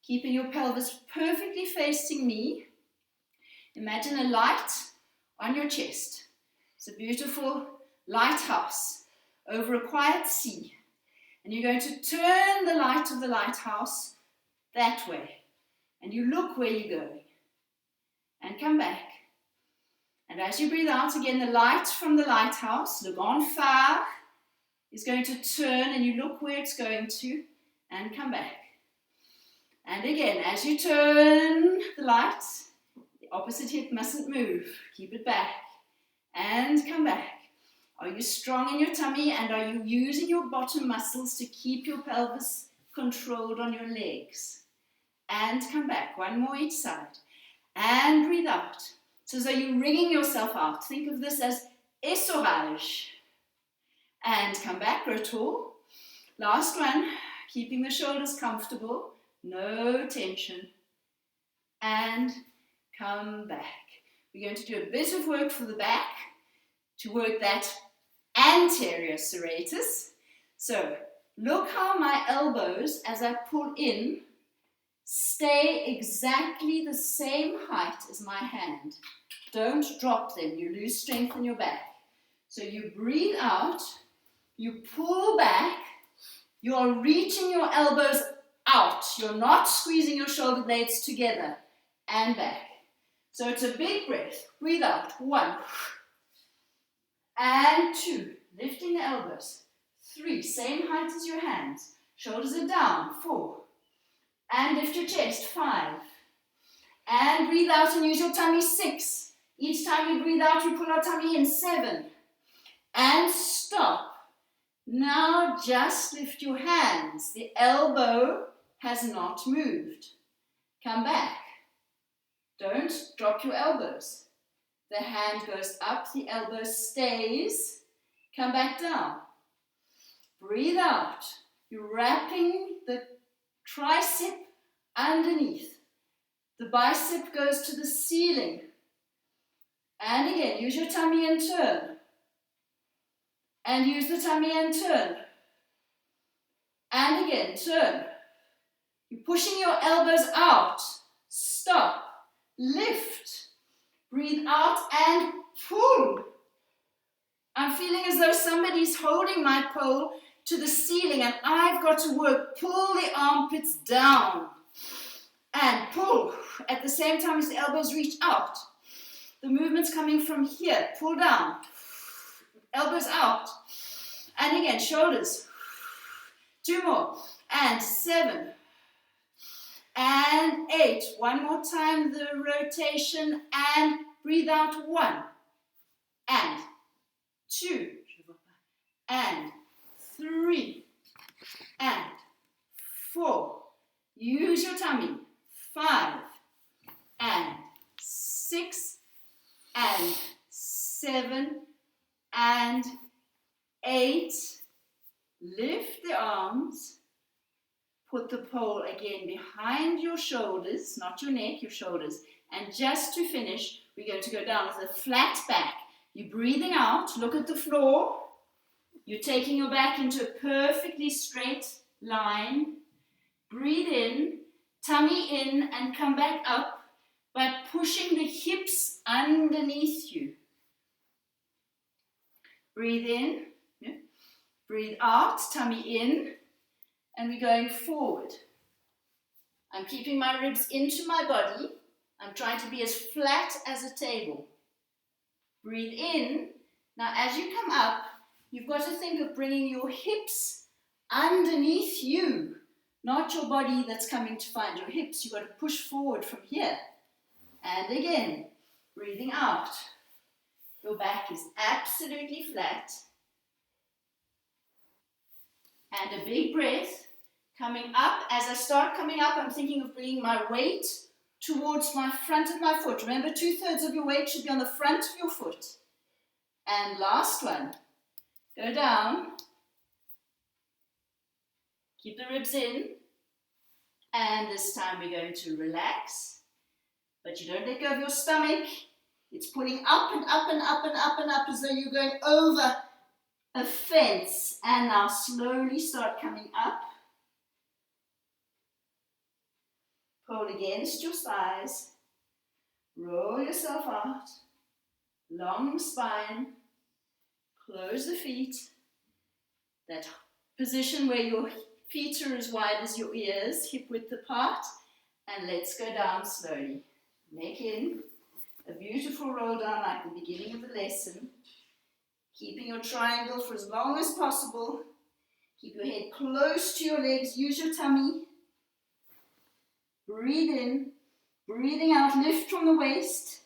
Keeping your pelvis perfectly facing me. Imagine a light on your chest. It's a beautiful lighthouse over a quiet sea. And you're going to turn the light of the lighthouse that way. And you look where you're going. And come back. And as you breathe out again, the light from the lighthouse, le grand phare, is going to turn, and you look where it's going to, and come back. And again, as you turn the light, the opposite hip mustn't move. Keep it back. And come back. Are you strong in your tummy, and are you using your bottom muscles to keep your pelvis controlled on your legs? And come back. 1 more each side. And breathe out. So as though you're wringing yourself out. Think of this as essorage. And come back, grow tall. Last one, keeping the shoulders comfortable, no tension. And come back. We're going to do a bit of work for the back to work that anterior serratus. So look how my elbows, as I pull in, stay exactly the same height as my hand. Don't drop them, you lose strength in your back. So you breathe out, you pull back, you're reaching your elbows out. You're not squeezing your shoulder blades together and back. So it's a big breath. Breathe out. 1 and 2. Lifting the elbows. 3. Same height as your hands. Shoulders are down. 4. And lift your chest. 5. And breathe out and use your tummy. 6. Each time you breathe out, you pull our tummy in. 7. And stop. Now just lift your hands. The elbow has not moved. Come back. Don't drop your elbows. The hand goes up, the elbow stays. Come back down. Breathe out. You're wrapping the tricep underneath. The bicep goes to the ceiling. And again, use your tummy and turn. And use the tummy and turn. And again, turn. You're pushing your elbows out. Stop. Lift. Breathe out and pull. I'm feeling as though somebody's holding my pole to the ceiling and I've got to work. Pull the armpits down. And pull. At the same time as the elbows reach out. The movement's coming from here. Pull down. Elbows out. And again, shoulders. 2 more. And 7. And 8. One more time, the rotation. And breathe out. 1. And 2. And 3. And 4. Use your tummy. 5. And 6. And 7. And 8. Lift the arms. Put the pole again behind your shoulders, not your neck, your shoulders. And just to finish, we're going to go down with a flat back. You're breathing out, look at the floor. You're taking your back into a perfectly straight line. Breathe in, tummy in, and come back up by pushing the hips underneath you. Breathe in, breathe out, tummy in. And we're going forward. I'm keeping my ribs into my body. I'm trying to be as flat as a table. Breathe in. Now as you come up, you've got to think of bringing your hips underneath you, not your body that's coming to find your hips. You've got to push forward from here. And again, breathing out. Your back is absolutely flat. And a big breath. Coming up, as I start coming up, I'm thinking of bringing my weight towards my front of my foot. Remember, 2/3 of your weight should be on the front of your foot. And last one. Go down. Keep the ribs in. And this time we're going to relax. But you don't let go of your stomach. It's pulling up and up and up and up and up as though you're going over a fence. And now slowly start coming up. Pull against your thighs, roll yourself out, long spine, close the feet, that position where your feet are as wide as your ears, hip width apart, and let's go down slowly. Neck in, a beautiful roll down like the beginning of the lesson, keeping your triangle for as long as possible, keep your head close to your legs, use your tummy. Breathe in, breathing out, lift from the waist.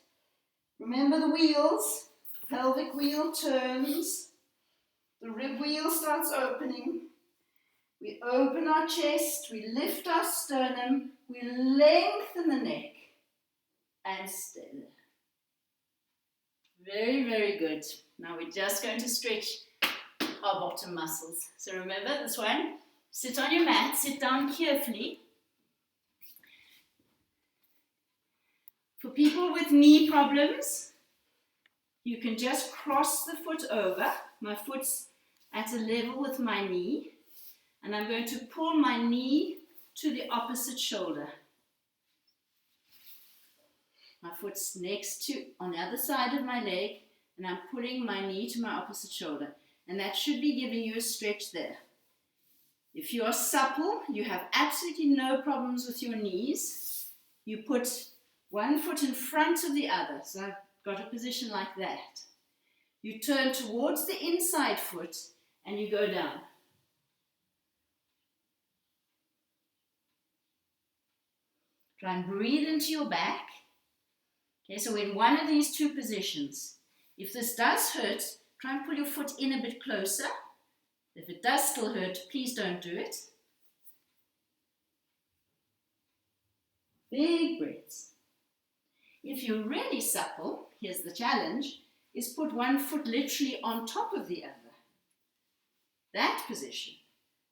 Remember the wheels, pelvic wheel turns, the rib wheel starts opening. We open our chest, we lift our sternum, we lengthen the neck and still. Very, very good. Now we're just going to stretch our bottom muscles. So remember this one, sit on your mat, sit down carefully. For people with knee problems, you can just cross the foot over. My foot's at a level with my knee. And I'm going to pull my knee to the opposite shoulder. My foot's next to, on the other side of my leg, and I'm pulling my knee to my opposite shoulder. And that should be giving you a stretch there. If you are supple, you have absolutely no problems with your knees. You put one foot in front of the other, so I've got a position like that. You turn towards the inside foot and you go down. Try and breathe into your back. Okay, so in one of these two positions, if this does hurt, try and pull your foot in a bit closer. If it does still hurt, please don't do it. Big breaths. If you're really supple, here's the challenge, is put one foot literally on top of the other. That position.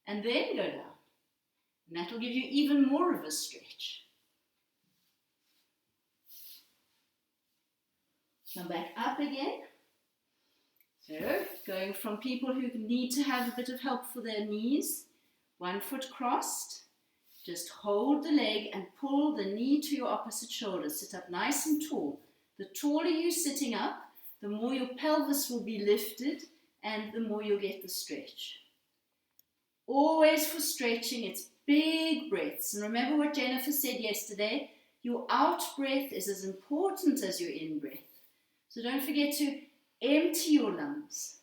And then go down. And that will give you even more of a stretch. Come back up again. So, going from people who need to have a bit of help for their knees, 1 foot crossed, just hold the leg and pull the knee to your opposite shoulder. Sit up nice and tall. The taller you're sitting up, the more your pelvis will be lifted and the more you'll get the stretch. Always for stretching, it's big breaths. And remember what Jennifer said yesterday, your out breath is as important as your in breath. So don't forget to empty your lungs.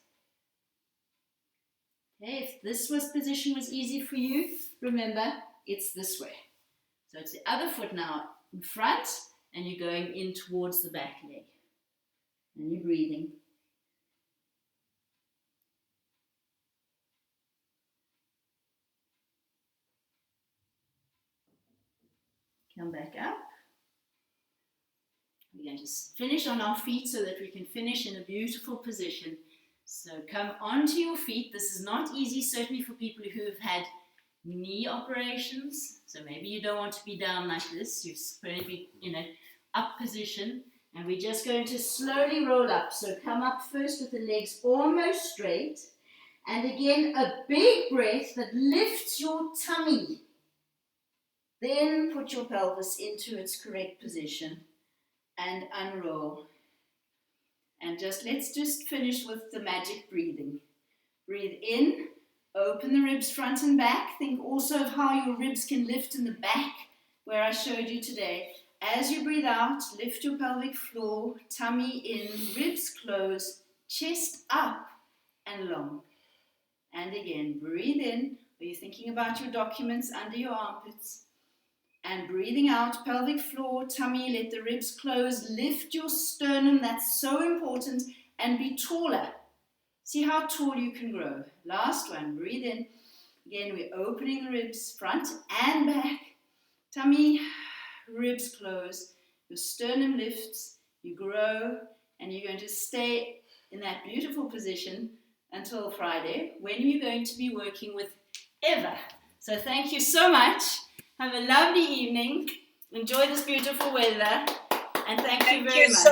Okay, if this position was easy for you, remember, it's this way. So it's the other foot now in front, and you're going in towards the back leg. And you're breathing. Come back up. We're going to finish on our feet so that we can finish in a beautiful position. So come onto your feet. This is not easy, certainly for people who have had knee operations. So maybe you don't want to be down like this. You're supposed to be in an up position. And we're just going to slowly roll up. So come up first with the legs almost straight. And again, a big breath that lifts your tummy. Then put your pelvis into its correct position and unroll. And let's just finish with the magic breathing. Breathe in, open the ribs front and back. Think also of how your ribs can lift in the back where I showed you today. As you breathe out, lift your pelvic floor, tummy in, ribs close, chest up and long. And again, breathe in. Are you thinking about your documents under your armpits? And breathing out, pelvic floor, tummy, let the ribs close, lift your sternum, that's so important, and be taller. See how tall you can grow. Last one, breathe in. Again, we're opening the ribs, front and back. Tummy, ribs close, your sternum lifts, you grow, and you're going to stay in that beautiful position until Friday, when you're going to be working with Eva. So thank you so much. Have a lovely evening. Enjoy this beautiful weather. And thank you very much.